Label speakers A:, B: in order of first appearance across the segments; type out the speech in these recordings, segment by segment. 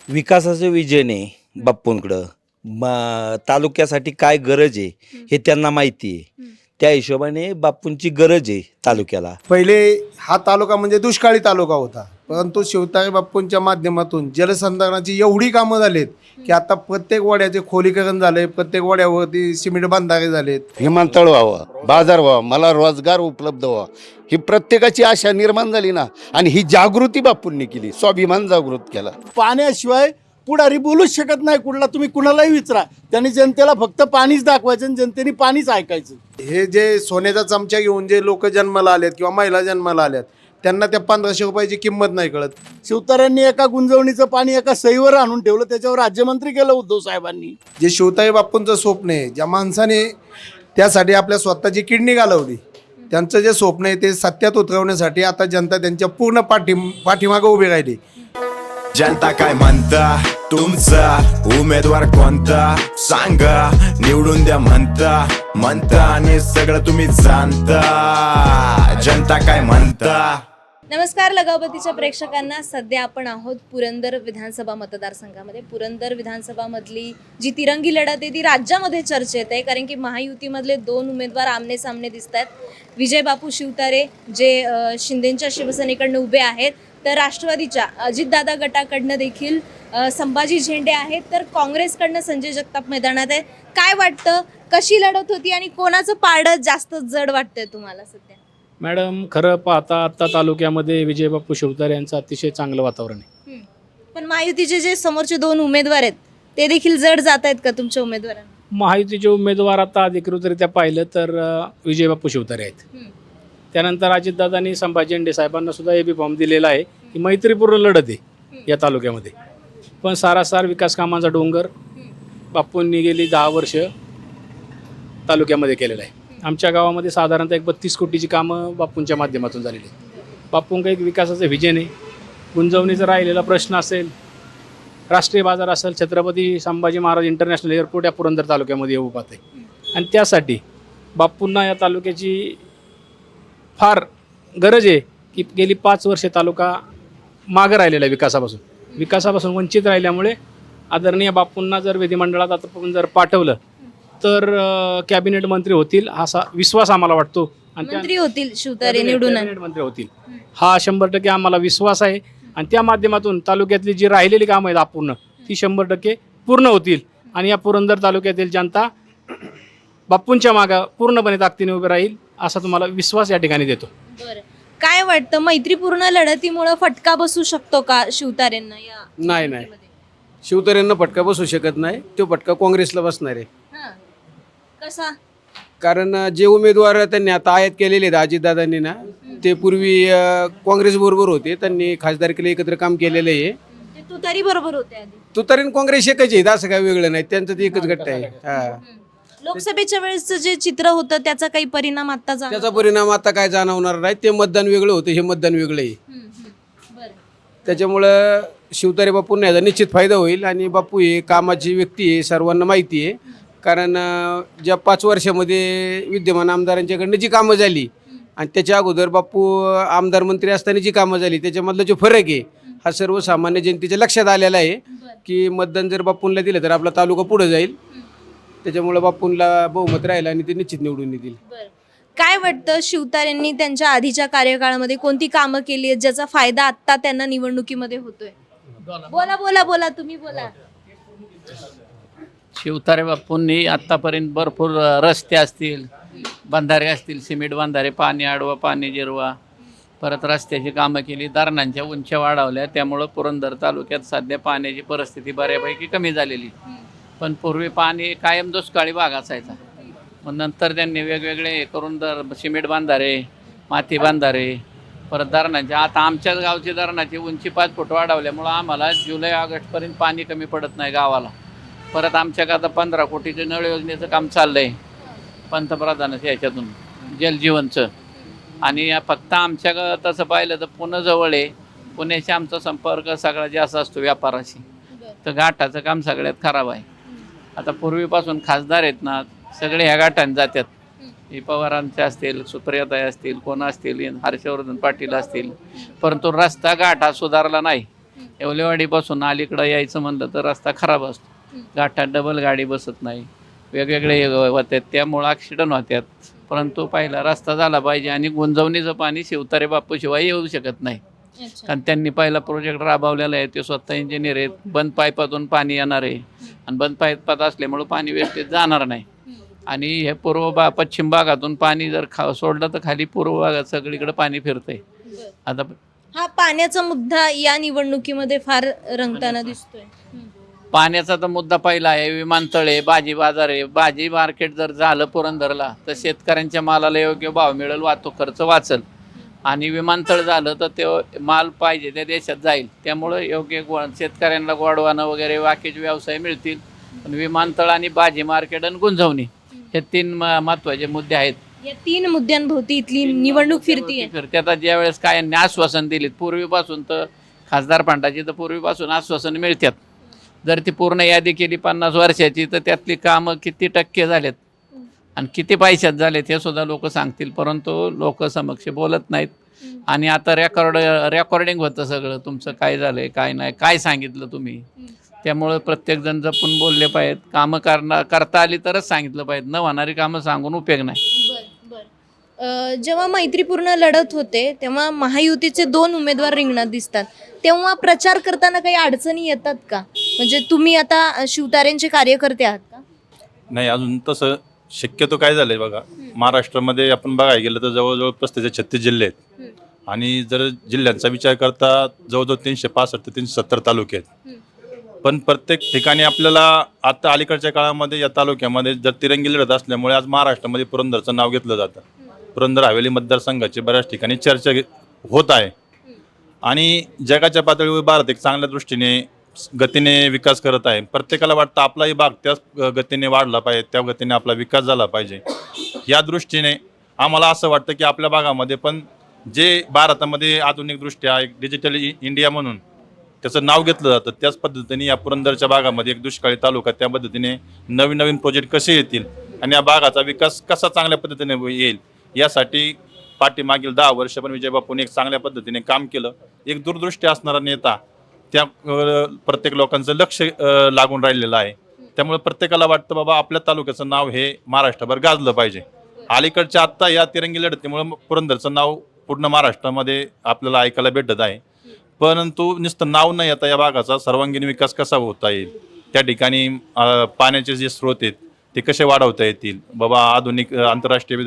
A: विकासाचं विजन आहे बाप्पूंकडं. तालुक्यासाठी काय गरज आहे हे त्यांना माहिती आहे. त्या हिशोबाने बाप्पूंची गरज आहे तालुक्याला.
B: पहिले हा तालुका म्हणजे दुष्काळी तालुका होता, परंतु शिवतारे बाप्पूंच्या माध्यमातून जलसंधारणाची एवढी कामं झालीत की आता प्रत्येक वाड्याचे खोलीकरण झाले, प्रत्येक वाड्यावरती सिमेंट बांधारे झालेत.
C: विमानतळ व्हावं, बाजार व्हावा, मला रोजगार उपलब्ध व्हावा, ही प्रत्येकाची आशा निर्माण झाली ना. आणि ही जागृती बापूंनी केली, स्वाभिमान जागृत केला.
D: पाण्याशिवाय पुढारी बोलूच शकत नाही. तुम्ही कुणालाही विचारा, त्यांनी जनतेला फक्त पाणीच दाखवायचं आणि जनतेने पाणीच ऐकायचं.
B: हे जे सोन्याचा चमचा घेऊन जे लोक जन्माला आलेत किंवा महिला जन्माला आल्यात त्यांना त्या 1500 रुपयाची किंमत नाही कळत.
D: शिवतार्यांनी एका गुंजवणीचं पाणी एका सहीवर आणून ठेवलं, त्याच्यावर राज्यमंत्री केलं उद्धव साहेबांनी.
B: जे शिवतारे बाप्पूंचं स्वप्न आहे, ज्या माणसाने त्यासाठी आपल्या स्वतःची किडनी घालवली, त्यांचं जे स्वप्न आहे ते सत्यात उतरवण्यासाठी आता जनता त्यांच्या पूर्ण पाठीमागं उभी राहिली.
E: जनता काय म्हणता, तुमचा उमेदवार कोणता सांगा, निवडून द्या म्हणता आणि सगळं तुम्ही जाणता. जनता काय म्हणता.
F: नमस्कार लगावतीच्या प्रेक्षकांना. सध्या आपण आहोत पुरंदर विधानसभा मतदारसंघामध्ये. पुरंदर विधानसभामधली जी तिरंगी लढत आहे ती राज्यामध्ये चर्चेत आहे, कारण की महायुतीमधले 2 उमेदवार आमने सामने दिसत आहेत. विजय बापू शिवतारे जे शिंदेंच्या शिवसेनेकडनं उभे आहेत, तर राष्ट्रवादीच्या अजितदादा गटाकडनं देखील संभाजी झेंडे आहेत, तर काँग्रेसकडनं संजय जगताप मैदानात आहे. काय वाटतं, कशी लढत होती आणि कोणाचं पारडं जास्त जड वाटतंय तुम्हाला सध्या?
G: मॅडम, खरं पाहता आत्ता तालुक्यामध्ये विजय बापू शिवतारे यांचं अतिशय चांगलं वातावरण आहे.
F: पण महायुतीचे जे समोरचे 2 उमेदवार आहेत ते देखील जड जात आहेत का तुमच्या उमेदवारांना?
G: महायुतीचे उमेदवार आता अधिकृतरित्या पाहिलं तर विजय बापू शिवतारे आहेत. त्यानंतर अजितदादांनी संभाजी झेंडे साहेबांना सुद्धा AB फॉर्म दिलेला आहे की मैत्रीपूर्ण लढत आहे या तालुक्यामध्ये. पण सारासार विकास कामांचा डोंगर बापूंनी गेली 10 वर्ष तालुक्यामध्ये केलेला आहे. आमच्या गावामध्ये साधारणतः 32 कोटीची कामं बापूंच्या माध्यमातून झालेली आहेत. बापूंका एक विकासाचं व्हिजन आहे. गुंजवणीचा राहिलेला प्रश्न असेल, राष्ट्रीय बाजार असेल, छत्रपती संभाजी महाराज इंटरनॅशनल एअरपोर्ट या पुरंदर तालुक्यामध्ये येऊ पाहते. आणि त्यासाठी बापूंना या तालुक्याची फार गरज आहे की गेली 5 वर्षे तालुका मागं राहिलेला आहे. विकासापासून वंचित राहिल्यामुळे आदरणीय बापूंना जर विधिमंडळात आता जर पाठवलं तर कॅबिनेट मंत्री होतील असा विश्वास आम्हाला वाटतो. आणि
F: मंत्री होतील शिवतारे निवडून
G: कॅबिनेट मंत्री होतील हा 100% आम्हाला विश्वास आहे. आणि त्या माध्यमातून तालुक्यातली जी राहिलेली कामं आहेत अपूर्ण ती 100% पूर्ण होतील. आणि या पुरंदर तालुक्यातील जनता बापूंच्या मागं पूर्णपणे ताकदीने उभे राहील असा तुम्हाला विश्वास या ठिकाणी देतो.
F: बरं, काय वाटतं, मैत्रीपूर्ण लढतीमुळे फटका बसू शकतो का शिवतारेंना? या
H: नाही, शिवतारेंना फटका बसू शकत नाही. तो फटका काँग्रेसला बसणार आहे.
F: कसा?
H: कारण जे उमेदवार त्यांनी आता आयात केलेले आहेत अजितदादांनी ना, ते पूर्वी काँग्रेस बरोबर होते. त्यांनी खासदारकीला एकत्र काम केलेलं आहे.
F: तुतारी बरोबर होते आधी.
H: तुतारी आणि काँग्रेस एकच आहेत, असं काही वेगळं नाही. त्यांचं ते एकच गट आहे. हा,
F: लोकसभेच्या वेळेसचं जे चित्र होतं त्याचा काही परिणाम आता
H: त्याचा परिणाम आता काय जाणवणार नाही. ते मतदान वेगळं होतं, हे मतदान वेगळं आहे. त्याच्यामुळं शिवतारे बापूंना याचा निश्चित फायदा होईल. आणि बापू हे कामाची व्यक्ती आहे, सर्वांना माहिती आहे. कारण ज्या 5 वर्षामध्ये विद्यमान आमदारांच्याकडनं जी कामं झाली आणि त्याच्या अगोदर बापू आमदार मंत्री असताना जी कामं झाली त्याच्यामधला जो फरक आहे हा सर्वसामान्य जनतेच्या लक्षात आलेला आहे की मतदान जर बापूंना दिलं तर आपला तालुका पुढे जाईल. त्याच्यामुळे बापूंना बहुमत राहिलं आणि ते निश्चित निवडून येतील.
F: काय वाटतं, शिवतारेंनी त्यांच्या आधीच्या कार्यकाळामध्ये कोणती कामं केली आहेत ज्याचा फायदा आता त्यांना निवडणुकीमध्ये होतोय? बोला तुम्ही बोला.
I: शिवतारे बापूंनी आत्तापर्यंत भरपूर रस्ते असतील, बंधारे असतील, सिमेंट बंधारे, पाणी अडवा, पाणी जिरवा, परत रस्त्याची कामं केली, धरणांच्या उंच्या वाढवल्या. त्यामुळं पुरंदर तालुक्यात सध्या पाण्याची परिस्थिती बऱ्यापैकी कमी झालेली. पण पूर्वी पाणी कायम दुष्काळी भाग असायचा. मग नंतर त्यांनी वेगवेगळे करून सिमेंट बांधारे, माती बांधारे, परत धरणांच्या आता आमच्याच गावची धरणाची उंची 5 फूट वाढवल्यामुळं आम्हाला जुलै ऑगस्टपर्यंत पाणी कमी पडत नाही गावाला. परत आमच्याकडे आता 15 कोटीचे नळ योजनेचं काम चाललं आहे पंतप्रधानाच्या ह्याच्यातून जलजीवनचं. आणि फक्त आमच्या तसं पाहिलं तर पुणे जवळ आहे. पुण्याशी आमचा संपर्क सगळा जास्त असतो व्यापाराशी. तर घाटाचं काम सगळ्यात खराब आहे. आता पूर्वीपासून खासदार आहेत ना, सगळे ह्या घाटाने जातात. हे पवारांचे असतील, सुप्रियाताई असतील, कोण असतील, हर्षवर्धन पाटील असतील. परंतु रस्ता घाट हा सुधारला नाही. येवलेवाडीपासून अलीकडं यायचं म्हणलं तर रस्ता खराब असतो, घाटात डबल गाडी बसत नाही, वेगवेगळे होतात, त्यामुळं ॲक्सिडंट होतात. परंतु पहिला रस्ता झाला पाहिजे आणि गुंजवणीचं पाणी शिवतारे बापूशिवाय येऊ शकत नाही. कारण त्यांनी पहिला प्रोजेक्ट राबवलेला आहे, ते स्वतः इंजिनियर आहेत. बंद पाईपातून पाणी येणार आहे आणि बंद पाईपात असल्यामुळं पाणी वेस्टेज जाणार नाही. आणि हे पश्चिम भागातून पाणी जर सोडलं तर खाली पूर्व भागात सगळीकडे पाणी फिरतंय. आता
F: हा पाण्याचा मुद्दा या निवडणुकीमध्ये फार रंगताना दिसतोय.
I: पाण्याचा तर मुद्दा पहिला आहे. विमानतळ आहे, भाजी बाजार आहे. भाजी मार्केट जर झालं पुरंदरला तर शेतकऱ्यांच्या मालाला योग्य भाव मिळेल, वाहतूक खर्च वाचेल. आणि विमानतळ झालं तर ते माल पाहिजे त्या देशात जाईल, त्यामुळं योग्य शेतकऱ्यांना गोडवानं वगैरे बाकीचे व्यवसाय मिळतील. पण विमानतळ आणि भाजी मार्केट आणि गुंजवणी हे 3 महत्त्वाचे मुद्दे आहेत.
F: या 3 मुद्द्यांभोवती इथली निवडणूक फिरतीये.
I: फिरते. आता ज्यावेळेस काय आश्वासन दिलीत पूर्वीपासून, तर खासदार फंडाची तर पूर्वीपासून आश्वासन मिळतात. जर ती पूर्ण यादी केली 50 वर्षाची तर त्यातली कामं किती टक्के झालेत आणि किती पैशात झालेत हे सुद्धा लोक सांगतील. परंतु लोक समक्ष बोलत नाहीत. आणि आता रेकॉर्डिंग होतं सगळं, तुमचं काय झालंय काय नाही, काय सांगितलं तुम्ही. त्यामुळे प्रत्येकजण जपून बोलले पाहिजेत. कामं करता आली तरच सांगितलं पाहिजे, न होणारी कामं सांगून उपयोग नाही.
F: जेव्हा मैत्रीपूर्ण लढत होते तेव्हा महायुतीचे 2 उमेदवार रिंगणात दिसतात, तेव्हा प्रचार करताना काही अडचणी येतात का? म्हणजे तुम्ही आता शिवतारेंचे कार्यकर्ते आहात का?
J: नाही, अजून तसं शक्यतो काय झालंय बघा, महाराष्ट्रामध्ये आपण बघायला गेलं तर जवळजवळ 35 ते 36 जिल्हे आहेत. आणि जर जिल्ह्यांचा विचार करता जवळजवळ 365 ते 370 तालुके आहेत. पण प्रत्येक ठिकाणी आपल्याला आता अलीकडच्या काळामध्ये या तालुक्यामध्ये जर तिरंगी लढत असल्यामुळे आज महाराष्ट्रामध्ये पुरंदरचं नाव घेतलं जातं. पुरंदर हवेली मतदारसंघाची बऱ्याच ठिकाणी चर्चा होत आहे. आणि जगाच्या पातळीवर भारत एक चांगल्या दृष्टीने गतीने विकास करत आहे. प्रत्येकाला वाटतं आपलाही भाग त्याच गतीने वाढला पाहिजे, त्या गतीने आपला विकास झाला पाहिजे. या दृष्टीने आम्हाला असं वाटतं की आपल्या भागामध्ये पण जे भारतामध्ये आधुनिकदृष्ट्या एक डिजिटल इंडिया म्हणून त्याचं नाव घेतलं जातं, त्याच पद्धतीने या पुरंदरच्या भागामध्ये एक दुष्काळी तालुका, त्या पद्धतीने नवीन नवीन प्रोजेक्ट कसे येतील आणि या भागाचा विकास कसा चांगल्या पद्धतीने येईल यासाठी पाठीमागील 10 वर्ष पण विजयबापूंनी एक चांगल्या पद्धतीने काम केलं. एक दूरदृष्टी असणारा नेता, त्या प्रत्येक लोकांचं लक्ष लागून राहिलेलं आहे. त्यामुळे प्रत्येकाला वाटतं बाबा आपल्या तालुक्याचं नाव हे महाराष्ट्रभर गाजलं पाहिजे. अलीकडच्या आत्ता या तिरंगी लढतीमुळे पुरंदरचं नाव पूर्ण महाराष्ट्रामध्ये आपल्याला ऐकायला भेटत आहे. परंतु नुसतं नाव न येता या भागाचा सर्वांगीण विकास कसा होता येईल, त्या ठिकाणी पाण्याचे जे स्रोत आहेत ते कसे वाढवता येतील, बाबा आधुनिक आंतरराष्ट्रीय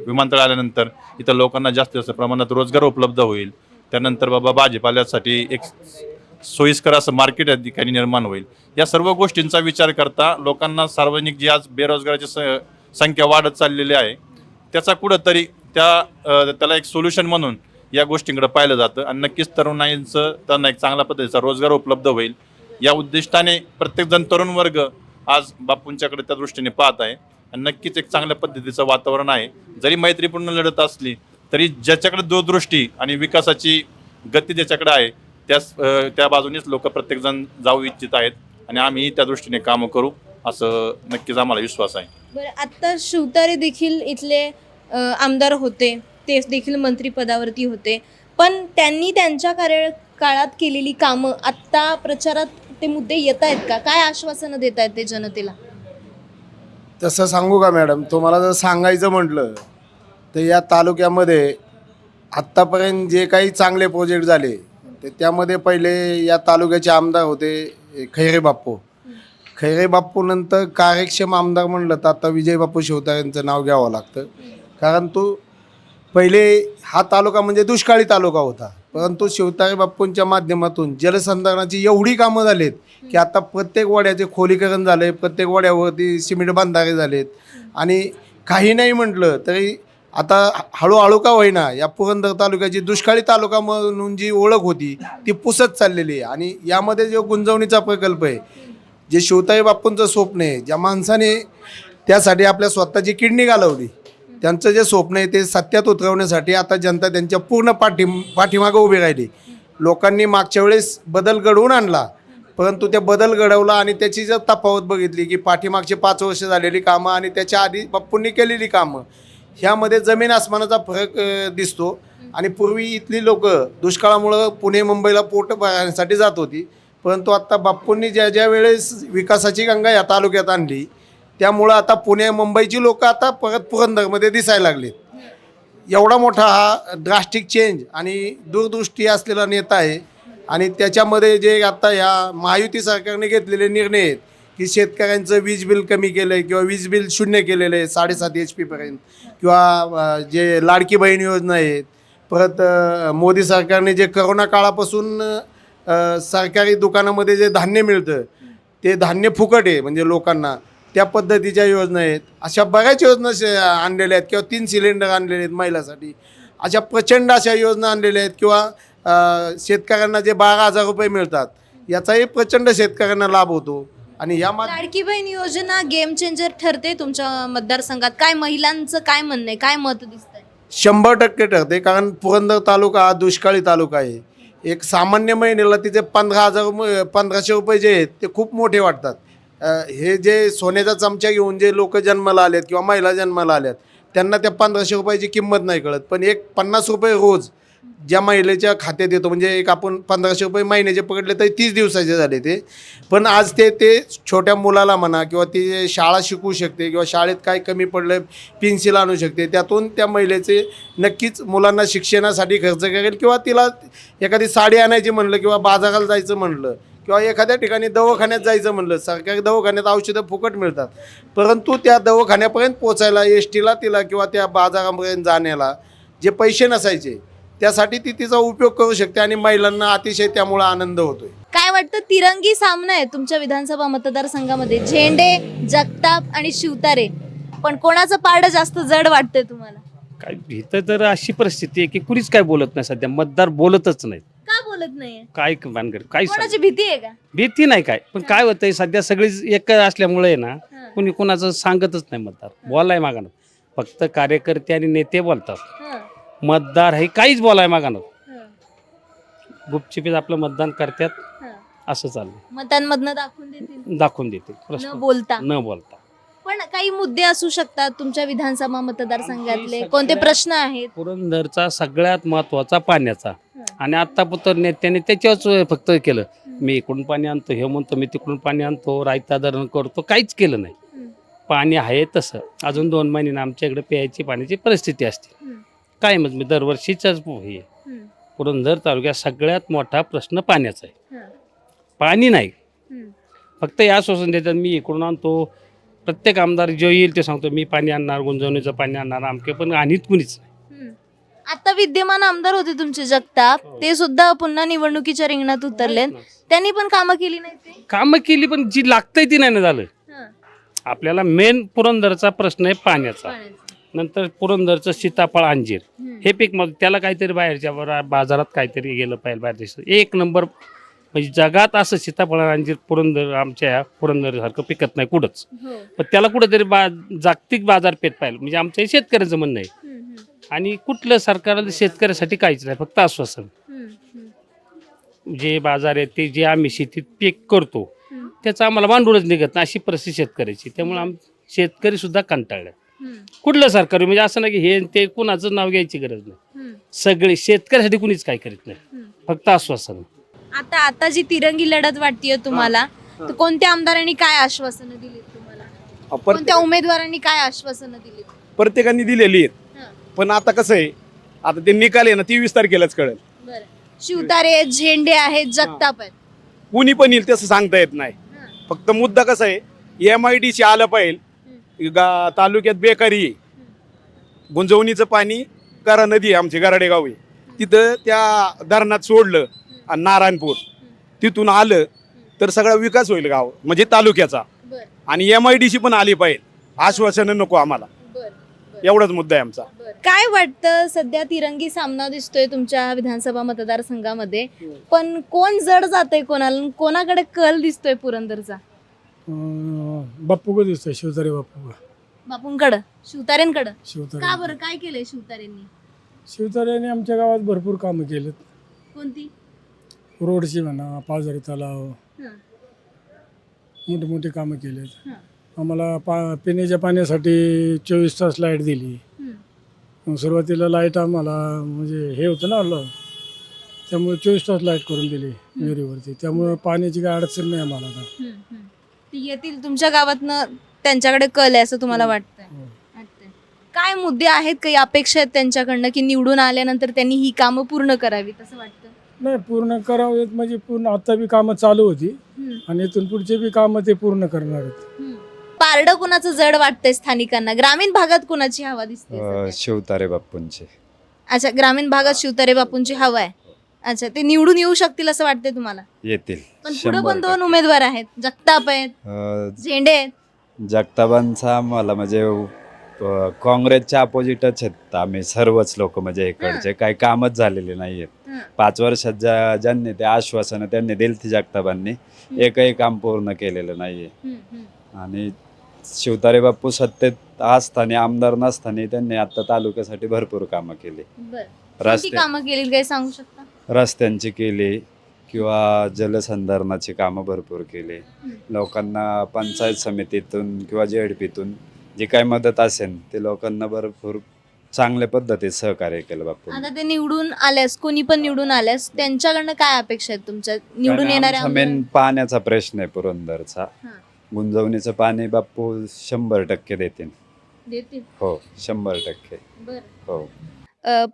J: विमानतळ आल्यानंतर इथं लोकांना जास्त प्रमाणात रोजगार उपलब्ध होईल. त्यानंतर बाबा भाजीपाल्यासाठी एक सोयीस्कर असं मार्केट या ठिकाणी निर्माण होईल. या सर्व गोष्टींचा विचार करता लोकांना सार्वजनिक जी आज बेरोजगाराची संख्या वाढत चाललेली आहे त्याचा कुठंतरी त्याला एक सोल्युशन म्हणून या गोष्टींकडे पाहिलं जातं. आणि नक्कीच तरुणाईंचं त्यांना एक चांगल्या पद्धतीचा रोजगार उपलब्ध होईल या उद्दिष्टाने प्रत्येकजण तरुण वर्ग आज बापूंच्याकडे त्या दृष्टीने पाहत आहे. आणि नक्कीच एक चांगल्या पद्धतीचं वातावरण आहे. जरी मैत्रीपूर्ण लढत असली तरी ज्याच्याकडे दूरदृष्टी आणि विकासाची गती ज्याच्याकडे आहे त्या बाजूनेच लोक प्रत्येकजण जाऊ इच्छित आहेत. आणि आम्ही त्या दृष्टीने कामं करू असं नक्कीच आम्हाला विश्वास आहे.
F: बरं, आत्ता शिवतारे देखील इथले आमदार होते, ते देखील मंत्रिपदावरती होते, पण त्यांनी त्यांच्या कार्यकाळात केलेली कामं आत्ता प्रचारात ते मुद्दे येत आहेत का? काय आश्वासनं देत आहेत ते जनतेला?
B: तसं सांगू का मॅडम, तुम्हाला जर सांगायचं म्हटलं तर या तालुक्यामध्ये आत्तापर्यंत जे काही चांगले प्रोजेक्ट झाले ते त्यामध्ये पहिले या तालुक्याचे आमदार होते खैरे बाप्पू. खैरे बाप्पू नंतर कार्यक्षम आमदार म्हणलं तर आता विजयबापू शिवतारे यांचं नाव घ्यावं लागतं. कारण तो पहिले हा तालुका म्हणजे दुष्काळी तालुका होता, परंतु शिवतारे बाप्पूंच्या माध्यमातून जलसंधारणाची एवढी कामं झालीत की आता प्रत्येक वाड्याचे खोलीकरण झाले, प्रत्येक वाड्यावरती सिमेंट बांधारे झालेत. आणि काही नाही म्हटलं तरी आता हळूहळू का होईना या पुरंदर तालुक्याची दुष्काळी तालुका म्हणून जी ओळख होती ती पुसत चाललेली आहे. आणि यामध्ये जो गुंजवणीचा प्रकल्प आहे, जे शिवतारे बाप्पूंचं स्वप्न आहे, ज्या माणसाने त्यासाठी आपल्या स्वतःची किडनी घालवली, त्यांचं जे स्वप्न आहे ते सत्यात उतरवण्यासाठी आता जनता त्यांच्या पूर्ण पाठीमागं उभी राहिली. लोकांनी मागच्या वेळेस बदल घडवून आणला, परंतु ते बदल घडवला आणि त्याची जर तफावत बघितली की पाठीमागचे 5 वर्ष झालेली कामं आणि त्याच्या आधी बाप्पूंनी केलेली कामं ह्यामध्ये जमीन आसमानाचा फरक दिसतो. आणि पूर्वी इथली लोक दुष्काळामुळं पुणे मुंबईला पोट भरण्यासाठी जात होती, परंतु आत्ता बाप्पूंनी ज्या ज्या वेळेस विकासाची गंगा या तालुक्यात आणली त्यामुळं आता पुणे मुंबईची लोक आता परत पुरंदरमध्ये दिसायला लागलेत. एवढा मोठा हा ड्रास्टिक चेंज आणि दूरदृष्टी असलेला नेता आहे. आणि त्याच्यामध्ये जे आता या महायुती सरकारने घेतलेले निर्णय आहेत की शेतकऱ्यांचं वीज बिल कमी केलं आहे किंवा वीज बिल शून्य केलेलं आहे 7.5 HP पर्यंत, किंवा जे लाडकी बहीण योजना आहेत, परत मोदी सरकारने जे करोना काळापासून सरकारी दुकानामध्ये जे धान्य मिळतं ते धान्य फुकट आहे म्हणजे लोकांना, त्या पद्धतीच्या योजना आहेत. अशा बऱ्याच योजना आणलेल्या आहेत, किंवा 3 सिलेंडर आणलेले आहेत महिलासाठी. अशा प्रचंड अशा योजना आणलेल्या आहेत. किंवा शेतकऱ्यांना जे 12,000 रुपये मिळतात याचाही प्रचंड शेतकऱ्यांना लाभ होतो. आणि या
F: लाडकी बहीण योजना गेम चेंजर ठरते तुमच्या मतदारसंघात? काय महिलांचं काय म्हणणं आहे, काय मत दिसतंय?
B: 100% ठरते, कारण पुरंदर तालुका हा दुष्काळी तालुका आहे. एक सामान्य महिलेला तिचे 15,000 रुपये जे आहेत ते खूप मोठे वाटतात. हे जे सोन्याचा चमचा घेऊन जे लोक जन्माला आलेत किंवा महिला जन्माला आल्यात त्यांना त्या 1500 रुपयाची किंमत नाही कळत. पण एक 50 रुपये रोज ज्या महिलेच्या खात्यात येतो, म्हणजे एक आपण 1500 रुपये महिन्याचे पकडले तरी 30 दिवसाचे झाले ते. पण आज ते छोट्या मुलाला म्हणा किंवा ती शाळा शिकू शकते किंवा शाळेत काय कमी पडलं पेन्सिल आणू शकते, त्यातून त्या महिलेचे नक्कीच मुलांना शिक्षणासाठी खर्च करेल. किंवा तिला एखादी साडी आणायची म्हणलं किंवा बाजाराला जायचं म्हणलं किंवा एखाद्या ठिकाणी दवाखान्यात जायचं म्हणलं, सरकारी दवाखान्यात औषधं फुकट मिळतात, परंतु त्या दवाखान्यापर्यंत पोचायला एसटीला तिला किंवा त्या बाजारापर्यंत जाण्याला जे पैसे नसायचे त्यासाठी ती तिचा उपयोग करू शकते. आणि महिलांना अतिशय त्यामुळे आनंद होतोय.
F: काय वाटतं, तिरंगी सामना आहे तुमच्या विधानसभा मतदारसंघामध्ये, झेंडे, जगताप आणि शिवतारे, पण कोणाचं पारडं जास्त जड वाटतंय तुम्हाला?
G: काय इथं तर अशी परिस्थिती आहे की कुणीच काय बोलत नाही सध्या, मतदार बोलतच नाहीत.
F: का बोलत नाहीये?
G: काय भानगड, काय
F: कोणाची भीती आहे का?
G: भीती नाही काय, पण काय होतंय सध्या सगळीच एक असल्यामुळे ना कुणी कोणाचं सांगतच नाही. मतदार बोलाय मागानं, फक्त कार्यकर्ते आणि नेते बोलतात. मतदार हे काहीच बोलाय मागानं, गुपचिपीत आपलं मतदान करतात. असं चाललंय,
F: मतांमधनं दाखवून देतील
G: प्रश्न
F: न बोलता.
G: न बोलता.
F: पण काही मुद्दे असू शकतात तुमच्या विधानसभा मतदारसंघातले, कोणते प्रश्न आहेत?
G: पुरंदरचा सगळ्यात महत्वाचा पाण्याचा, आणि आत्तापर्यंत नेत्याने त्याच्यावरच फक्त केलं. मी इकडून पाणी आणतो, हे म्हणतो मी तिकडून पाणी आणतो, रायता धरण करतो, काहीच केलं नाही. पाणी आहे तसं अजून 2 महिने आमच्याकडे प्यायची पाण्याची परिस्थिती असते. काय मी दरवर्षीच हे पुरंदर तालुक्यात सगळ्यात मोठा प्रश्न पाण्याचा आहे. पाणी नाही, फक्त या आश्वासन देतात मी इकडून आणतो. प्रत्येक आमदार जो येईल ते सांगतो मी पाणी आणणार, गुंजवणीचं पाणी आणणार, आमके, पण आणीत कुणीच नाही.
F: आता विद्यमान आमदार होते तुमचे जगताप, ते सुद्धा पुन्हा निवडणुकीच्या रिंगणात उतरले, त्यांनी पण कामं केली नाही. ते
G: कामं केली पण जी लागतंय ती नाही ना झालं. आपल्याला मेन पुरंदरचा प्रश्न आहे पाण्याचा. नंतर पुरंदरचं सीताफळ, अंजीर हे पीक, मग त्याला काहीतरी बाहेरच्या बाजारात काहीतरी गेलं पाहिजे. बाहेर देशात 1 नंबर म्हणजे जगात असं सीताफळ अंजीर पुरंदर, आमच्या पुरंदरसारखं पिकत नाही कुठंच. पण त्याला कुठंतरी जागतिक बाजारपेठ पाहिजे, म्हणजे आमच्या शेतकऱ्याचं म्हणणं आहे. आणि कुठलं सरकारला शेतकऱ्यासाठी काहीच नाही, फक्त आश्वासन. जे बाजार आहे ते जे आम्ही शेतीत पीक करतो त्याचं आम्हाला भांडवलच निघत नाही, अशी परिस्थिती शेतकऱ्याची. त्यामुळे शेतकरी सुद्धा कंटाळले. कुठलं सरकार म्हणजे असं नाही की हे ते कुणाचं नाव घ्यायची गरज नाही, सगळे शेतकऱ्यासाठी कुणीच काय करीत नाही, फक्त आश्वासन.
F: आता जी तिरंगी लढत वाटतेय तुम्हाला, तर कोणत्या आमदारांनी काय आश्वासनं दिली तुम्हाला? कोणत्या उमेदवारांनी काय आश्वासनं दिली?
K: प्रत्येकाने दिलेली आहेत, पण आता कसं आहे, आता ते निकाल आहे ना 23 तारखेलाच कळेल.
F: शिवतारे, झेंडे आहेत, जगताप आहेत,
K: कुणी पण येईल तसं सांगता येत नाही. फक्त मुद्दा कसा आहे, MIDC आलं पाहिजे. तालुक्यात बेकारी आहे, गुंजवणीचं पाणी करा नदी आहे, आमचे गराडे गाव आहे, तिथं त्या धरणात सोडलं आणि नारायणपूर तिथून आलं तर सगळा विकास होईल गाव म्हणजे तालुक्याचा. आणि MIDC पण आली पाहिजे, आश्वासनं नको आम्हाला, एवढाच मुद्दा आहे आमचा.
F: काय वाटतं, सध्या तिरंगी सामना दिसतोय तुमच्या विधानसभा मतदारसंघामध्ये, पण कोण जड जातंय कोणाला, कोणाकडे कल दिसतोय पुरंदरचा?
L: बाप्पू दिसतोय, शिवतारे
F: बापूंकडं, शिवतारेंकडं.
L: शिवतारे.
F: का बरं, काय केलंय शिवतारेंनी?
L: शिवतारेने आमच्या गावात भरपूर कामं केलेत.
F: कोणती?
L: रोडची म्हणा, पाझरी तलाव, मोठी मोठी कामं केलेत. आम्हाला पिण्याच्या पाण्यासाठी 24 तास लाईट दिली. मग सुरुवातीला लाईट आम्हाला म्हणजे हे होतं ना त्यामुळे 24 तास लाईट करून दिली विहिरीवरती, त्यामुळे पाण्याची काय अडचण नाही आम्हाला आता.
F: ते येतील तुमच्या गावातनं, त्यांच्याकडे कल आहे असं तुम्हाला वाटतंय? वाटतंय. काय मुद्दे आहेत, काही अपेक्षा आहेत त्यांच्याकडनं की निवडून आल्यानंतर त्यांनी ही कामं पूर्ण करावीत असं वाटतं?
L: नाही, पूर्ण करावेत म्हणजे पूर्ण आता बी कामं चालू होती आणि इथून पुढचे बी कामं ते पूर्ण करणार आहेत.
F: पारडं कुणाचं जड वाटतंय स्थानिकांना? ग्रामीण भागात कुणाची हवा दिसते सध्या?
M: शिवतारे बाप्पूंचे.
F: अच्छा, ग्रामीण भागात शिवतारे बापूंची हवा आहे. अच्छा, ते निवडून येऊ शकतील असं वाटतंय तुम्हाला?
M: येतील
F: पण पुढे पण 2 उमेदवार आहेत, जगताप आहेत, झेंडे आहेत.
M: जगताबांचा मला म्हणजे काँग्रेसच्या अपोजिटच आहेत आम्ही सर्वच लोक, म्हणजे इकडचे काही कामच झालेले नाही आहेत. 5 वर्षात ज्यांनी ते आश्वासनं त्यांनी दिली ती जगताबांनी एकही काम पूर्ण केलेलं नाहीये. आणि शिवतारे बाप्पू सत्तेत असताना आमदार नसताना त्यांनी आता तालुक्यासाठी भरपूर कामं केली.
F: कोणती कामं केली काही सांगू शकता?
M: रस्त्यांची केली किंवा जलसंधारणाची कामं भरपूर केली. लोकांना पंचायत समितीतून किंवा JDPतून जी काही मदत असेल ते लोकांना भरपूर चांगल्या पद्धतीत सहकार्य केलं बापू.
F: आता ते निवडून आल्यास, कोणी पण निवडून आल्यास त्यांच्याकडनं काय अपेक्षा आहेत तुमच्या निवडून येणाऱ्या
M: मेन पाण्याचा प्रश्न आहे पुरंदरचा. गुंजवणीचं पाणी बापू 100% देतील. हो, 100%. हो.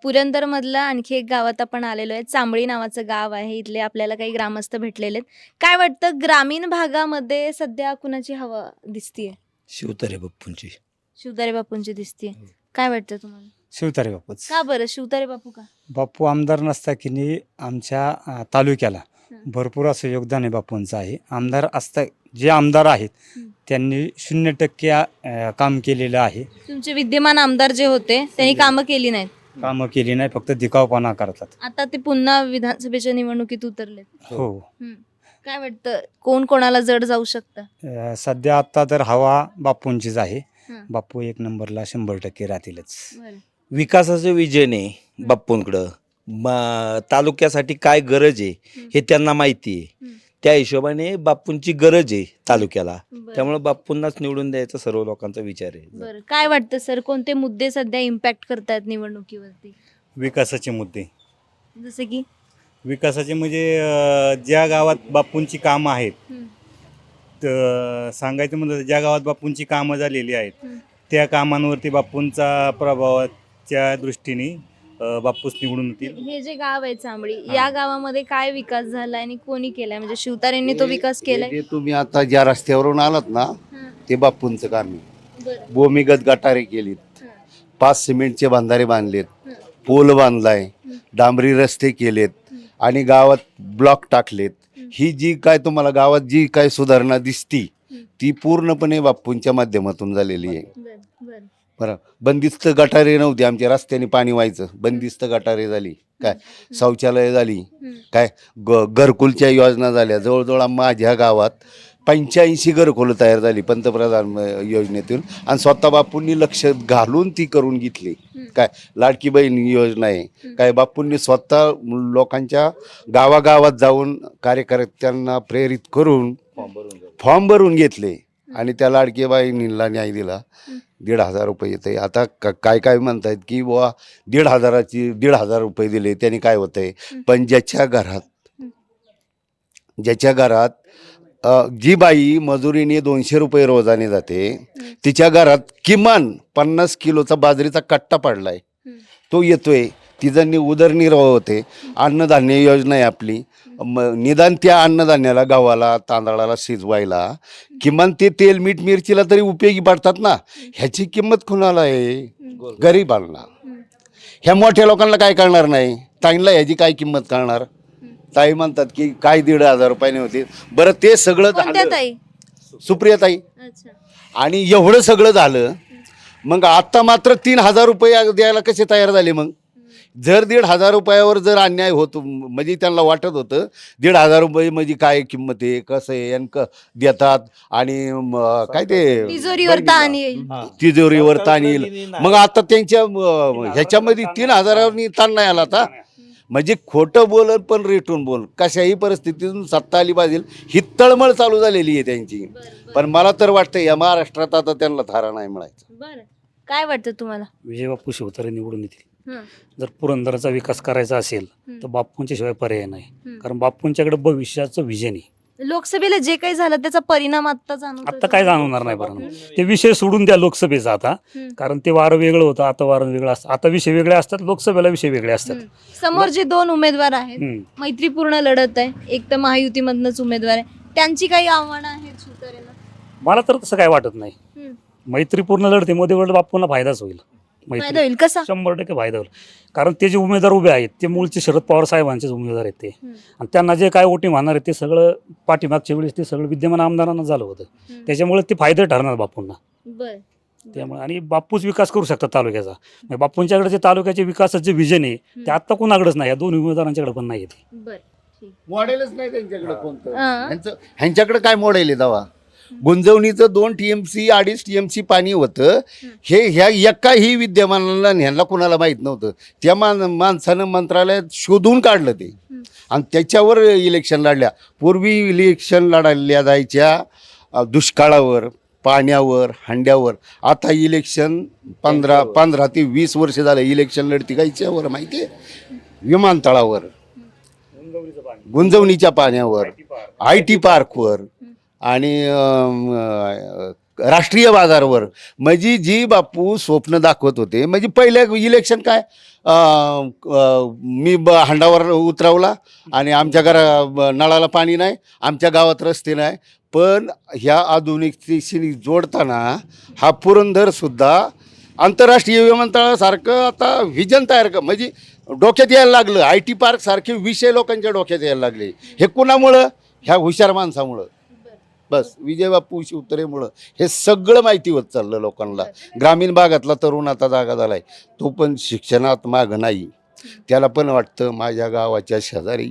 F: पुरंदर मधला आणखी एक गावात आपण आलेलो आहे, चांबळी नावाचं गाव आहे. इथले आपल्याला काही ग्रामस्थ भेटलेले आहेत. काय वाटतं, ग्रामीण भागामध्ये सध्या कुणाची हवा दिसतीये?
A: शिवतारे बाप्पूंची.
F: शिवतारे बापूंची दिसतीये. काय वाटतं तुम्हाला?
N: शिवतारे बापूच.
F: का बरं शिवतारे बापू का?
N: बापू आमदार नसता की नाही आमच्या तालुक्याला भरपूर असं योगदान आहे बापूंचं आहे. आमदार असता जे आमदार आहेत त्यांनी 0% काम केलेलं आहे.
F: तुमचे विद्यमान आमदार जे होते त्यांनी कामं केली नाहीत?
N: कामं केली नाही, फक्त दिखावपणा करतात.
F: आता ते पुन्हा विधानसभेच्या निवडणुकीत उतरलेत.
N: हो.
F: काय वाटतं, कोण कोणाला जड जाऊ शकतं?
N: सध्या आता तर हवा बापूंचीच आहे. बापू 1 नंबरला 100% राहतीलच.
A: विकासाचं विजन आहे बाप्पूंकडं. तालुक्यासाठी काय गरज आहे हे त्यांना माहिती आहे. त्या हिशोबाने बाप्पूंची गरज आहे तालुक्याला, त्यामुळे बाप्पूंनाच निवडून द्यायचा सर्व लोकांचा विचार आहे.
F: बरं, काय वाटतं सर, कोणते मुद्दे सध्या इम्पॅक्ट करतायत निवडणुकीवरती?
O: विकासाचे मुद्दे.
F: जसे की
O: विकासाचे म्हणजे ज्या गावात बापूंची कामं आहेत, तर सांगायचं म्हणलं ज्या गावात बापूंची कामं झालेली आहेत त्या कामांवरती बापूंचा प्रभावाच्या दृष्टीने बापूस निवडून येतील.
F: हे जे गाव आहे चांबळी, या गावामध्ये काय विकास झालाय आणि कोणी केलाय? म्हणजे शिवतारेंनी तो विकास केलाय?
C: तुम्ही आता ज्या रस्त्यावरून आलात ना ते बापूंचं काम आहे. भूमिगत गटारे केलीत, 5 सिमेंटचे बांधारे बांधलेत, पूल बांधलाय, डांबरी रस्ते केलेत आणि गावात ब्लॉक टाकलेत. ही जी काय तुम्हाला गावात जी काय सुधारणा दिसती ती पूर्णपणे बापूंच्या माध्यमातून झालेली आहे. बरं, बंदिस्त गटारे नव्हती, आमच्या रस्त्याने पाणी व्हायचं, बंदिस्त गटारे झाली, काय शौचालय झाली, काय घरकुलच्या योजना झाल्या. जवळजवळ माझ्या गावात 85 घरकुलं तयार झाली पंतप्रधान योजनेतून आणि स्वतः बापूंनी लक्ष घालून ती करून घेतली. काय लाडकी बहीण योजना आहे, काय बापूंनी स्वतः लोकांच्या गावागावात जाऊन कार्यकर्त्यांना प्रेरित करून फॉर्म भरून घेतले आणि त्या लाडकी बहिणीला न्याय दिला. 1,500 रुपये येते. आता काय काय म्हणतायत की बुवा 1,500 रुपये दिले त्याने काय होतंय, पण ज्याच्या घरात जी बाई मजुरीने 200 रुपये रोजाने जाते, तिच्या घरात किमान 50 किलोचा बाजरीचा कट्टा पडलाय, तो येतोय, तिचा उदरनिर्वाह होते. अन्नधान्य योजना आहे आपली. निदान त्या अन्नधान्याला, गव्हाला, तांदळाला शिजवायला किमान ते तेल मीठ मिरचीला तरी उपयोगी पडतात ना. ह्याची किंमत कुणाला आहे? गरिबांना. ह्या मोठ्या लोकांना काय कळणार नाही, ताईंना ह्याची काय किंमत कळणार? ताई म्हणतात की काय 1,500 रुपयाने होते. बरं, ते सगळं झालं, सुप्रियाताई, आणि एवढं सगळं झालं, मग आता मात्र 3,000 रुपये द्यायला कसे तयार झाले? मग जर 1,500 रुपयावर जर अन्याय होतो, म्हणजे त्यांना वाटत होतं 1,500 रुपये म्हणजे काय किंमत आहे, कसं आहे, देतात आणि काय ते तिजोरीवर ताण येईल. मग आता त्यांच्या ह्याच्यामध्ये 3,000 ताण नाही आला आता. म्हणजे खोटं बोलत पण रेटून बोल, कशाही परिस्थितीतून सत्ता आली पाहिजे ही तळमळ चालू झालेली आहे त्यांची. पण मला तर वाटतं या महाराष्ट्रात आता त्यांना थारा नाही मिळायचं.
F: काय वाटतं तुम्हाला?
N: विजय बापू शिवतारे निवडून येतील.
F: हं.
N: जर पुरंदरचा विकास करायचा असेल तर बापूंच्या शिवाय पर्याय नाही. कारण बापूंच्याकडे भविष्याचं विजन आहे.
F: लोकसभेला जे काही झालं त्याचा परिणाम आता जाणवतो.
N: आता काय जाणवणार नाही बरं. ते विषय सोडून द्या लोकसभेचा आता. कारण ते वारं वेगळं होतं, आता वारं वेगळं असतं. आता विषय वेगळे असतात, लोकसभेला विषय वेगळे असतात.
F: समोर जे दोन उमेदवार आहेत, मैत्रीपूर्ण लढत आहे. एक तर महायुतीमधनच उमेदवार आहे, त्यांची काही आव्हानं आहेत शिवतारेंना?
N: मला तर तसं काय वाटत नाही. मैत्रीपूर्ण लढतीमध्ये उलट बापूंना फायदाच होईल.
F: फायदा होईल कसा?
N: 100% फायदा होईल. कारण ते जे उमेदवार उभे आहेत ते मूळचे शरद पवार साहेबांचेच उमेदवार आहेत ते. आणि त्यांना जे काय वोटिंग होणार आहे ते सगळं पाठीमागच्या वेळेस ते सगळं विद्यमान आमदारांना झालं होतं. त्याच्यामुळे ते फायदे ठरणार बापूंना.
F: बर.
N: त्यामुळे आणि बापूच विकास करू शकतात तालुक्याचा. म्हणजे बापूंच्याकडे जे तालुक्याचे विकासाचे जे विजन आहे ते आता कुणाकडेच नाही, या दोन उमेदवारांच्याकडे पण नाही आहे.
F: बर.
C: मॉडेलच नाही त्यांच्याकडे कोणतं.
F: हां.
C: ह्यांच्याकडे काय मॉडेल आहे दवा? गुंजवणीचं 2 TMC 2.5 TMC पाणी होतं. हे ह्या एकाही विद्यमानाला ह्यांना कुणाला माहीत नव्हतं. त्या माणसानं मंत्रालयात शोधून काढलं ते आणि त्याच्यावर इलेक्शन लढल्या. पूर्वी इलेक्शन लढल्या जायच्या दुष्काळावर, पाण्यावर, हंड्यावर. आता इलेक्शन 15 ते 20 वर्ष झालं इलेक्शन लढती कायच्यावर माहिती आहे? विमानतळावर, गुंजवणीच्या पाण्यावर, IT पार्कवर आणि राष्ट्रीय बाजारावर. म्हणजे जी बापू स्वप्न दाखवत होते, म्हणजे पहिल्या इलेक्शन काय मी हंडावर उतरवला आणि आमच्या नळाला पाणी नाही, आमच्या गावात रस्ते नाही. पण ह्या आधुनिकतेशी जोडताना हा पुरंदरसुद्धा आंतरराष्ट्रीय विमानतळासारखं आता व्हिजन तयार म्हणजे डोक्यात यायला लागलं. IT पार्क सारखे विषय लोकांच्या डोक्यात यायला लागले. हे कुणामुळं? ह्या हुशार माणसामुळं. बस विजय बापू शिवतारेमुळं हे सगळं माहिती होत चाललं लोकांना. ग्रामीण भागातला तरुण आता जागा झालाय, तो पण शिक्षणात मागं नाही. त्याला पण वाटतं माझ्या गावाच्या शेजारी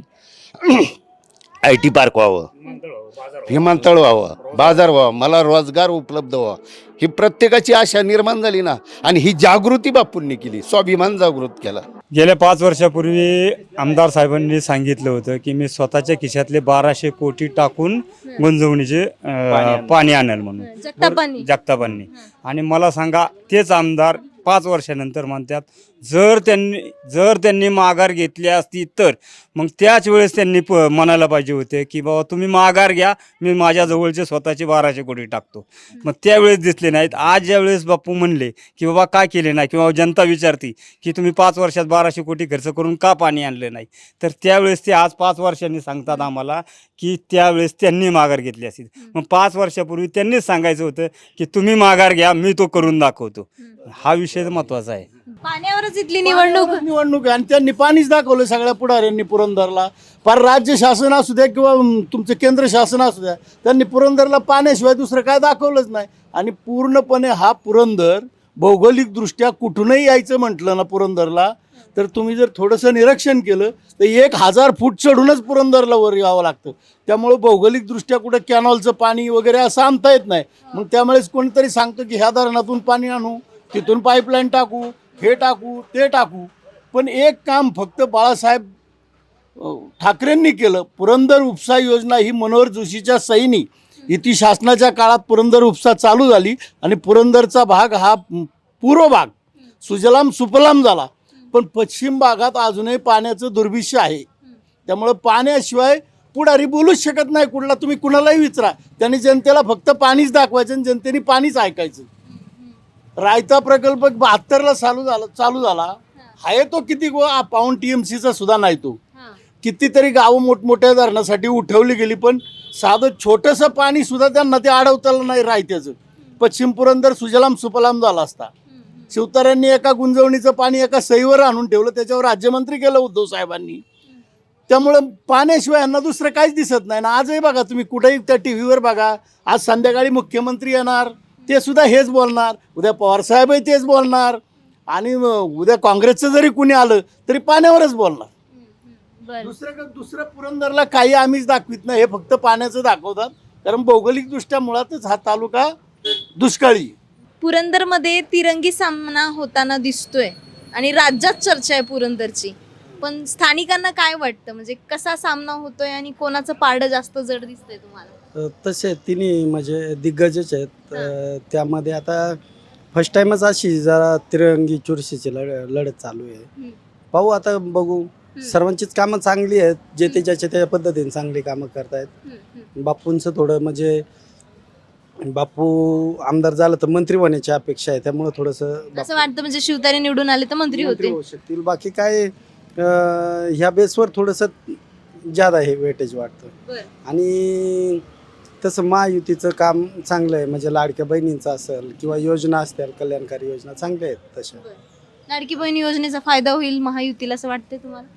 C: IT पार्क व्हावं, विमानतळ व्हावं, बाजार व्हावं, मला रोजगार उपलब्ध व्हावा. ही प्रत्येकाची आशा निर्माण झाली ना. आणि ही जागृती बापूंनी केली, स्वाभिमान जागृत केला.
N: गेल्या 5 वर्षापूर्वी आमदार साहेबांनी सांगितलं होतं की मी स्वतःच्या खिशातले 1200 कोटी टाकून गुंजवणीचे पाणी आणेल म्हणून जगतापांनी. आणि मला सांगा तेच आमदार 5 वर्षानंतर म्हणतात जर त्यांनी माघार घेतली असती तर मग त्याच वेळेस त्यांनी म्हणायला पाहिजे होते की बाबा तुम्ही माघार घ्या, मी माझ्या जवळचे स्वतःचे 1200 कोटी टाकतो. मग त्यावेळेस दिसले नाहीत. आज ज्यावेळेस बापू म्हणले की बाबा काय केले नाही, किंवा जनता विचारती की तुम्ही 5 वर्षात 1200 कोटी खर्च करून का पाणी आणलं नाही, तर त्यावेळेस ते आज 5 वर्षांनी सांगतात आम्हाला की त्यावेळेस त्यांनी माघार घेतली असती. मग 5 वर्षापूर्वी त्यांनीच सांगायचं होतं की तुम्ही माघार घ्या, मी तो करून दाखवतो. हा विषय महत्त्वाचा आहे.
F: पाण्यावरच इथली निवडणूक
D: आहे आणि त्यांनी पाणीच दाखवलं सगळ्या पुढाऱ्यांनी पुरंदरला. फार राज्य शासन असू द्या किंवा तुमचं केंद्र शासन असू द्या, त्यांनी पुरंदरला पाण्याशिवाय दुसरं काय दाखवलंच नाही. आणि पूर्णपणे हा पुरंदर भौगोलिकदृष्ट्या कुठूनही यायचं म्हटलं ना पुरंदरला, तर तुम्ही जर थोडंसं निरीक्षण केलं तर 1000 फूट चढूनच पुरंदरला वर यावं लागतं. त्यामुळं भौगोलिकदृष्ट्या कुठं कॅनॉलचं पाणी वगैरे असं आणता येत नाही. मग त्यामुळेच कोणीतरी सांगतं की ह्या धरणातून पाणी आणू, तिथून पाईपलाईन टाकू, हे टाकू, ते टाकू. पण एक काम फक्त बाळासाहेब ठाकरेंनी केलं. पुरंदर उपसा योजना ही मनोहर जोशीच्या सहीनी युती शासनाच्या काळात पुरंदर उपसा चालू झाली आणि पुरंदरचा भाग हा पूर्व भाग सुजलाम सुफलाम झाला. पण पश्चिम भागात अजूनही पाण्याचं दुर्भिक्ष आहे. त्यामुळं पाण्याशिवाय पुढारी बोलूच शकत नाही कुठला. तुम्ही कुणालाही विचारा, त्यांनी जनतेला फक्त पाणीच दाखवायचं आणि जनतेने पाणीच ऐकायचं. रायता प्रकल्प 72ला चालू झाला आहे. तो किती पाऊण TMCचा सुद्धा नाही. तो कितीतरी गावं मोठमोठ्या धरणासाठी उठवली गेली, पण साधं छोटंसं पाणी सुद्धा त्यांना ते अडवताला नाही रायत्याचं. पश्चिम पुरंदर सुजलाम सुफलाम झाला असता. शिवतारेंनी एका गुंजवणीचं पाणी एका सहीवर आणून ठेवलं, त्याच्यावर राज्यमंत्री केलं उद्धव साहेबांनी. त्यामुळं पाण्याशिवाय यांना दुसरं काहीच दिसत नाही ना. आजही बघा तुम्ही कुठेही त्या TV वर बघा, आज संध्याकाळी मुख्यमंत्री येणार, ते सुद्धा हेच बोलणार. उद्या पवारसाहेबही तेच बोलणार आणि उद्या काँग्रेसचं जरी कुणी आलं तरी पाण्यावरच बोलणार. दुसरं पुरंदरला काही आम्हीच दाखवित नाही, हे फक्त पाण्याचं दाखवतात. कारण भौगोलिकदृष्ट्या मुळातच हा तालुका दुष्काळी.
F: पुरंदरमध्ये तिरंगी सामना होताना दिसतोय आणि राज्यात चर्चा आहे पुरंदरची. पण स्थानिकांना काय वाटतं, म्हणजे कसा सामना होतोय आणि कोणाचं पारडं जास्त जड दिसतंय तुम्हाला?
P: तसे तिन्ही म्हणजे दिग्गजच आहेत. त्यामध्ये आता
D: फर्स्ट टाइमच अशी जरा तिरंगी चुरशीची लढत चालू आहे. पाहू आता बघू. सर्वांचीच कामं चांगली आहेत, जे ते ज्याच्या त्या पद्धतीने चांगली कामं करतायत. बापूंचं थोडं म्हणजे बापू आमदार झालं तर मंत्री होण्याची अपेक्षा आहे, त्यामुळे थोडंसं
F: असं वाटतं म्हणजे शिवतारे निवडून आले तर मंत्री होते.
D: होऊ शकतील. बाकी काय ह्या बेसवर थोडंसं ज्यादा हे वेटेज वाटतं.
F: बरं.
D: आणि तसं महायुतीचं काम चांगलं आहे, म्हणजे लाडक्या बहिणींचं असेल किंवा योजना असतील, कल्याणकारी योजना चांगल्या आहेत तशा.
F: लाडकी बहीण योजनेचा फायदा होईल महायुतीला असं वाटतंय तुम्हाला?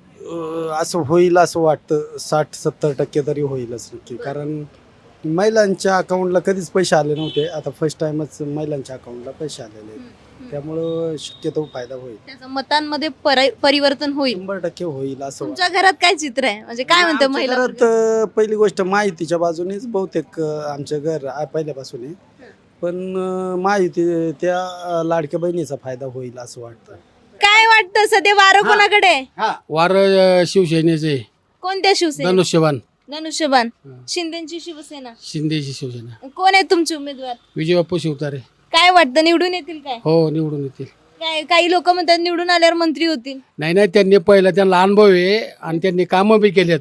D: असं होईल असं वाटतं. 60-70% तरी होईलच नक्की. कारण महिलांच्या अकाउंटला कधीच पैसे आले नव्हते, आता फर्स्ट टाइमच महिलांच्या अकाउंटला पैसे आलेले आहेत, त्यामुळं शक्यतो फायदा होईल.
F: त्याचं मतांमध्ये परिवर्तन होईल.
D: 100% होईल असं
F: तुमच्या घरात काय चित्र आहे, म्हणजे काय म्हणतं
D: आमच्या
F: महिला?
D: घरात पहिली गोष्ट महायुतीच्या बाजूनेच बहुतेक आमचं घर पहिल्यापासून आहे, पण महायुती त्या लाडक्या बहिणीचा फायदा होईल असं वाटतं.
F: काय वाटतं सध्या वारं कोणाकडे आहे?
G: वार शिवसेनेचे
F: कोणत्या शिवसेना?
G: धनुष्यबाण,
F: धनुष्यबाण. शिंदेची शिवसेना.
G: शिंदेची शिवसेना.
F: कोण आहे तुमचे उमेदवार?
G: विजयबापू शिवतारे.
F: काय वाटतं निवडून येतील काय?
G: हो, निवडून येतील.
F: काय काही लोक म्हणतात निवडून आल्यावर मंत्री होतील.
G: नाही, त्यांनी पहिला त्यांना अनुभव आहे आणि त्यांनी कामं बी केलेत.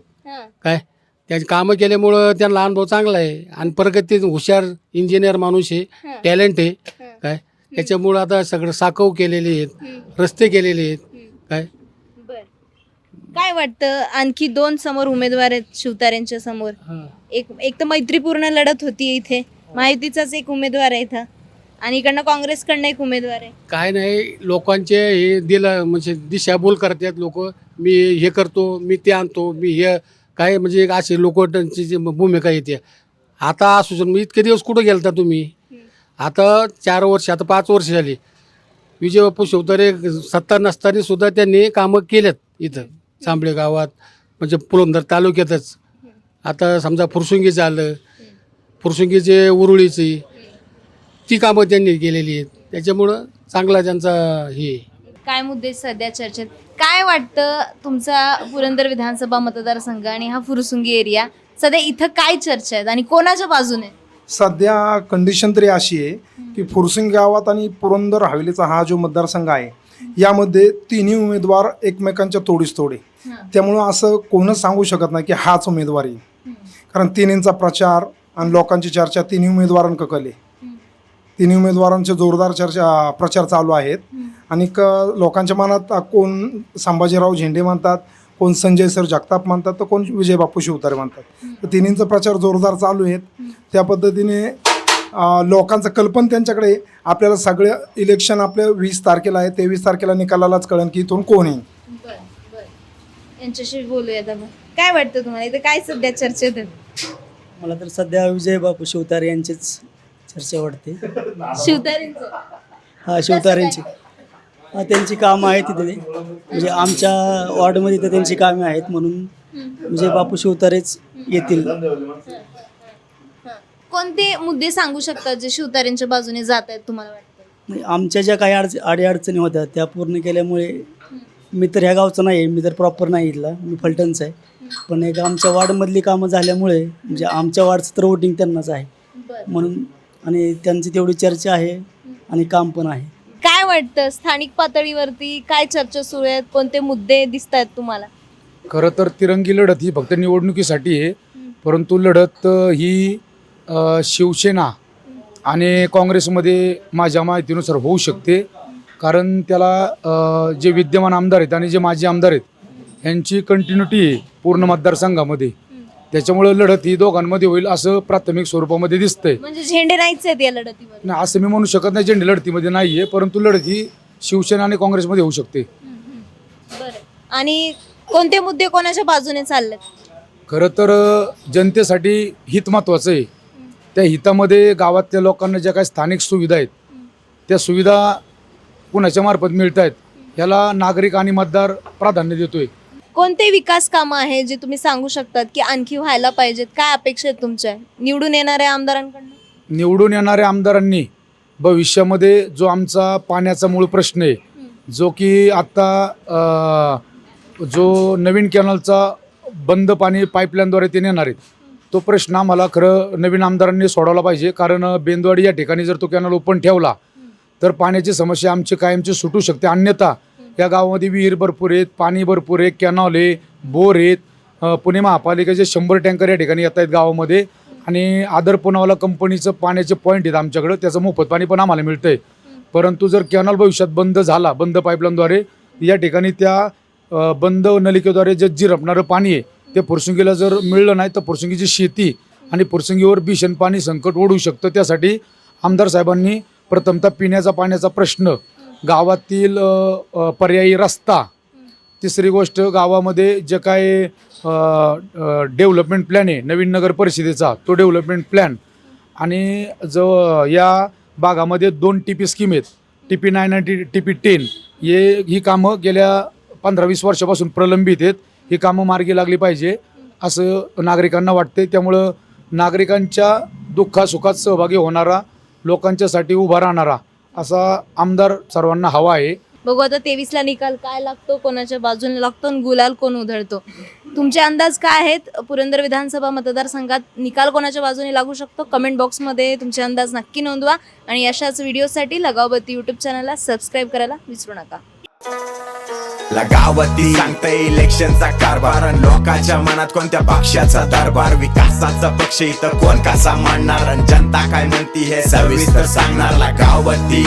G: काय त्यांनी कामं केल्यामुळं त्यांना अनुभव चांगला आहे आणि प्रगती हुशार इंजिनियर माणूस आहे, टॅलेंट आहे. काय त्याच्यामुळं आता सगळं साकव केलेले आहेत, रस्ते केलेले आहेत. काय
F: काय वाटतं आणखी 2 समोर उमेदवार आहेत शिवतारेंच्या समोर. एक तर मैत्रीपूर्ण लढत होती इथे, महायुतीचाच एक उमेदवार आहे इथं आणि इकडनं काँग्रेसकडनं एक उमेदवार आहे.
G: काय नाही, लोकांचे हे दिलं म्हणजे दिशाभूल करतात लोक. मी हे करतो, मी ते आणतो, मी हे काय म्हणजे असे लोकांची जी भूमिका येते. आता असू मी इतके दिवस कुठं गेलता तुम्ही? आता 4 वर्ष, आता 5 वर्ष झाली. विजयबापू शिवतारे सत्ता नसताना सुद्धा त्यांनी कामं केल्यात इथं सांबळे गावात, म्हणजे पुरंदर तालुक्यातच. आता समजा फुरसुंगी झालं, फुरसुंगीचे उरुळीची ती कामं त्यांनी केलेली आहेत, त्याच्यामुळं चांगला त्यांचा हे.
F: काय मुद्दे सध्या चर्चेत? काय वाटतं तुमचा पुरंदर विधानसभा मतदारसंघ आणि हा फुरसुंगी एरिया सध्या इथं काय चर्चा आहेत आणि कोणाच्या बाजूने?
P: सध्या कंडिशन तरी अशी आहे की फुरसुंगी गावात आणि पुरंदर हवेलीचा हा जो मतदारसंघ आहे यामध्ये तिन्ही उमेदवार एकमेकांच्या तोडीस तोडे, त्यामुळं असं कोणच सांगू शकत नाही की हाच उमेदवार आहे. कारण तिन्हींचा प्रचार आणि लोकांची चर्चा तिन्ही उमेदवारांकडे, तिन्ही उमेदवारांचे जोरदार प्रचार चालू आहेत. आणि लोकांच्या मनात कोण संभाजीराव झेंडे म्हणतात, कोण संजय सर जगताप म्हणतात, तर कोण विजयबापू शिवतारे म्हणतात. तर तिन्हींचा प्रचार जोरदार चालू आहेत. त्या पद्धतीने लोकांचं कल्पन त्यांच्याकडे. आपल्याला सगळं इलेक्शन आपल्या 20 तारखेला आहे, 23 तारखेला निकालालाच कळेल की इथून कोण आहे.
F: यांच्याशी बोलूयात आपण. काय वाटतं तुम्हाला इथे काय सध्या चर्चेत आहेत?
Q: मला तर सध्या विजयबापू शिवतारे यांचीच चर्चा वाटते.
F: शिवतारेंचं?
Q: हा, शिवतारेंची. हा, त्यांची कामं आहेत तिथे, म्हणजे आमच्या वॉर्डमध्ये तर त्यांची कामे आहेत, म्हणून विजयबापू शिवतारेच येतील.
F: कोणते मुद्दे सांगू शकतात जे शिवतारेंच्या बाजूने जात आहेत तुम्हाला वाटतं?
Q: आमच्या ज्या काही अडीअडचणी होत्या त्या पूर्ण केल्यामुळे. मी तर ह्या गावचा नाही आहे, मी तर प्रॉपर नाही इथला, मी फलटणचा आहे, पण एक आमच्या वार्डमधली कामं झाल्यामुळे म्हणजे आमच्या वार्डचं तर वोटिंग त्यांनाच आहे म्हणून, आणि त्यांची तेवढी चर्चा आहे आणि काम पण आहे.
F: काय वाटतं स्थानिक पातळीवरती काय चर्चा सुरू आहेत, कोणते मुद्दे दिसत आहेत तुम्हाला?
R: खरं तर तिरंगी लढत ही फक्त निवडणुकीसाठी आहे, परंतु लढत ही शिवसेना आणि काँग्रेसमध्ये माझ्या माहितीनुसार होऊ शकते. कारण त्याला जे विद्यमान आमदार आहेत आणि जे माजी आमदार आहेत यांची कंटिन्युटी आहे पूर्ण मतदारसंघामध्ये, त्याच्यामुळे लढत ही दोघांमध्ये होईल असं प्राथमिक स्वरूपामध्ये दिसतंय.
F: म्हणजे झेंडे नाहीच आहेत या लढतीमध्ये?
R: नाही, असं मी म्हणू शकत नाही झेंडे लढतीमध्ये नाही आहे, परंतु लढत ही शिवसेना आणि काँग्रेसमध्ये होऊ शकते.
F: बरं. आणि कोणते मुद्दे कोणाच्या बाजूने चाललेत?
R: खरं तर जनतेसाठी हित महत्त्वाचं आहे. त्या हितामध्ये गावातल्या लोकांना ज्या काही स्थानिक सुविधा आहेत त्या सुविधा कुणाच्या मार्फत मिळत आहेत याला नागरिक आणि मतदार प्राधान्य देतोय.
F: कोणते विकास कामं आहे जे तुम्ही सांगू शकतात की आणखी व्हायला पाहिजेत? काय अपेक्षा आहेत तुमच्या निवडून येणाऱ्या आमदारांकडून?
R: निवडून येणाऱ्या आमदारांनी भविष्यामध्ये जो आमचा पाण्याचा मूळ प्रश्न आहे, जो की आत्ता जो नवीन कॅनलचा बंद पाणी पाईपलाईनद्वारे ते नेणार आहेत, तो प्रश्न आम्हाला खरं नवीन आमदारांनी सोडवला पाहिजे. कारण बेंदवाडी या ठिकाणी जर तो कॅनल ओपन ठेवला तर पाण्याची समस्या आमची कायमची सुटू शकते. अन्यथा या गावामध्ये विहीर भरपूर आहेत, पाणी भरपूर आहे, कॅनॉल आहे, बोर आहेत. पुणे महापालिकेचे 100 टँकर या ठिकाणी येत आहेत गावामध्ये आणि आदर पुनावाला कंपनीचं पाण्याचे पॉईंट आहेत आमच्याकडं, त्याचं मोफत पाणी पण आम्हाला मिळतं आहे. परंतु जर कॅनॉल भविष्यात बंद झाला, बंद पाईपलाईनद्वारे, या ठिकाणी त्या बंद नलिकेद्वारे जे जिरपणारं पाणी आहे ते फुरसुंगीला जर मिळलं नाही तर फुरसुंगीची शेती आणि फुरसुंगीवर भीषण पाणी संकट ओढू शकतं. त्यासाठी आमदार साहेबांनी प्रथमतः पिण्याचा पाण्याचा प्रश्न, गावातील पर्यायी रस्ता, तिसरी गोष्ट गावामध्ये जे काय डेव्हलपमेंट प्लॅन आहे नवीन नगर परिषदेचा तो डेव्हलपमेंट प्लॅन, आणि जो या भागामध्ये 2 TP स्कीम आहेत, TP 9 आणि TP 10, ही कामं गेल्या 15-20 वर्षापासून प्रलंबित आहेत. ही कामं मार्गी लागली पाहिजे असं नागरिकांना वाटते. त्यामुळं नागरिकांच्या दुःखासुखात सहभागी होणारा, लोकांच्यासाठी उभा राहणारा असा आमदार सर्वांना हवा आहे.
F: बघू आता 23ला निकाल काय लागतो, कोणाच्या बाजूने लागतो आणि गुलाल कोण उधळतो. तुमचे अंदाज काय आहेत? पुरंदर विधानसभा मतदारसंघात निकाल कोणाच्या बाजूने लागू शकतो? कमेंट बॉक्समध्ये तुमचे अंदाज नक्की नोंदवा आणि अशाच व्हिडिओसाठी लगावती यूट्यूब चॅनलला सबस्क्राईब करायला विसरू नका.
E: लगावती सांगते इलेक्शनचा कारभार आणि लोकांच्या मनात कोणत्या पक्षाचा दरबार. विकासाचा पक्ष इथं कोण कसा मांडणार आणि जनता काय म्हणती हे सविस्तर सांगणार. लगावती.